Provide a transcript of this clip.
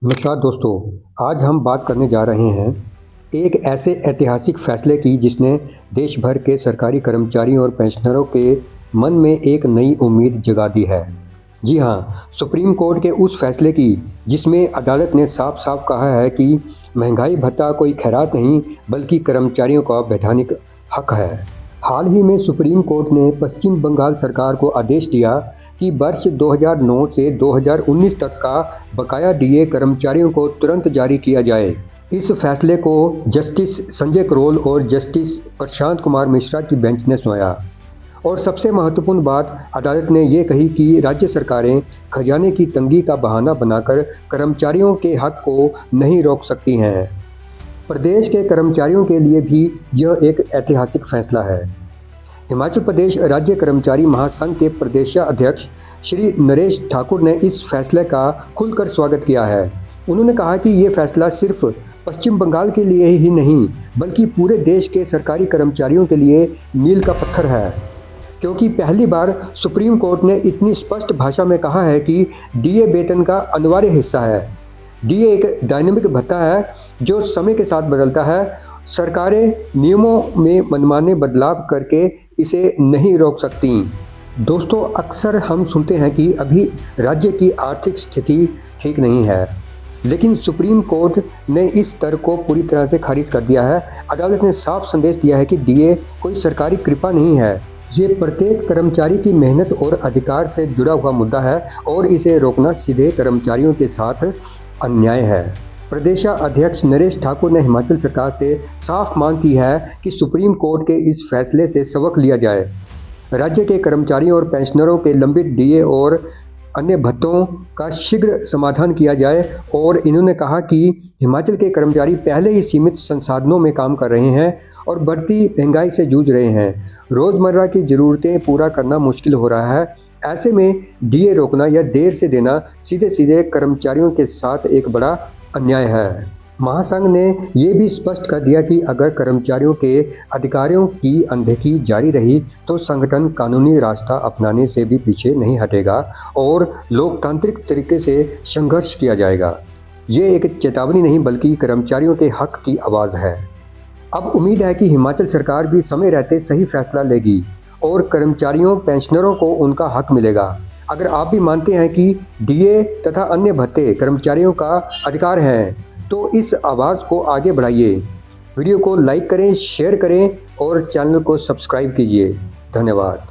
नमस्कार दोस्तों, आज हम बात करने जा रहे हैं एक ऐसे ऐतिहासिक फैसले की जिसने देश भर के सरकारी कर्मचारियों और पेंशनरों के मन में एक नई उम्मीद जगा दी है। जी हाँ, सुप्रीम कोर्ट के उस फैसले की जिसमें अदालत ने साफ साफ कहा है कि महंगाई भत्ता कोई खैरात नहीं बल्कि कर्मचारियों का वैधानिक हक है। हाल ही में सुप्रीम कोर्ट ने पश्चिम बंगाल सरकार को आदेश दिया कि वर्ष 2009 से 2019 तक का बकाया डीए कर्मचारियों को तुरंत जारी किया जाए। इस फैसले को जस्टिस संजय करोल और जस्टिस प्रशांत कुमार मिश्रा की बेंच ने सुनाया। और सबसे महत्वपूर्ण बात अदालत ने ये कही कि राज्य सरकारें खजाने की तंगी का बहाना बनाकर कर्मचारियों के हक को नहीं रोक सकती हैं। प्रदेश के कर्मचारियों के लिए भी यह एक ऐतिहासिक फैसला है। हिमाचल प्रदेश राज्य कर्मचारी महासंघ के प्रदेशाध्यक्ष श्री नरेश ठाकुर ने इस फैसले का खुलकर स्वागत किया है। उन्होंने कहा कि ये फैसला सिर्फ पश्चिम बंगाल के लिए ही नहीं बल्कि पूरे देश के सरकारी कर्मचारियों के लिए मील का पत्थर है, क्योंकि पहली बार सुप्रीम कोर्ट ने इतनी स्पष्ट भाषा में कहा है कि डीए वेतन का अनिवार्य हिस्सा है। डीए एक डायनामिक भत्ता है जो समय के साथ बदलता है। सरकारें नियमों में मनमाने बदलाव करके इसे नहीं रोक सकती। दोस्तों, अक्सर हम सुनते हैं कि अभी राज्य की आर्थिक स्थिति ठीक नहीं है, लेकिन सुप्रीम कोर्ट ने इस तर्क को पूरी तरह से खारिज कर दिया है। अदालत ने साफ संदेश दिया है कि डीए कोई सरकारी कृपा नहीं है, ये प्रत्येक कर्मचारी की मेहनत और अधिकार से जुड़ा हुआ मुद्दा है और इसे रोकना सीधे कर्मचारियों के साथ अन्याय है। प्रदेशाध्यक्ष नरेश ठाकुर ने हिमाचल सरकार से साफ मांग की है कि सुप्रीम कोर्ट के इस फैसले से सबक लिया जाए, राज्य के कर्मचारियों और पेंशनरों के लंबित डीए और अन्य भत्तों का शीघ्र समाधान किया जाए। और इन्होंने कहा कि हिमाचल के कर्मचारी पहले ही सीमित संसाधनों में काम कर रहे हैं और बढ़ती महंगाई से जूझ रहे हैं। रोज़मर्रा की ज़रूरतें पूरा करना मुश्किल हो रहा है। ऐसे में डीए रोकना या देर से देना सीधे सीधे कर्मचारियों के साथ एक बड़ा अन्याय है। महासंघ ने ये भी स्पष्ट कर दिया कि अगर कर्मचारियों के अधिकारों की अनदेखी जारी रही तो संगठन कानूनी रास्ता अपनाने से भी पीछे नहीं हटेगा और लोकतांत्रिक तरीके से संघर्ष किया जाएगा। ये एक चेतावनी नहीं बल्कि कर्मचारियों के हक की आवाज़ है। अब उम्मीद है कि हिमाचल सरकार भी समय रहते सही फैसला लेगी और कर्मचारियों पेंशनरों को उनका हक मिलेगा। अगर आप भी मानते हैं कि डीए तथा अन्य भत्ते कर्मचारियों का अधिकार हैं तो इस आवाज़ को आगे बढ़ाइए। वीडियो को लाइक करें, शेयर करें और चैनल को सब्सक्राइब कीजिए। धन्यवाद।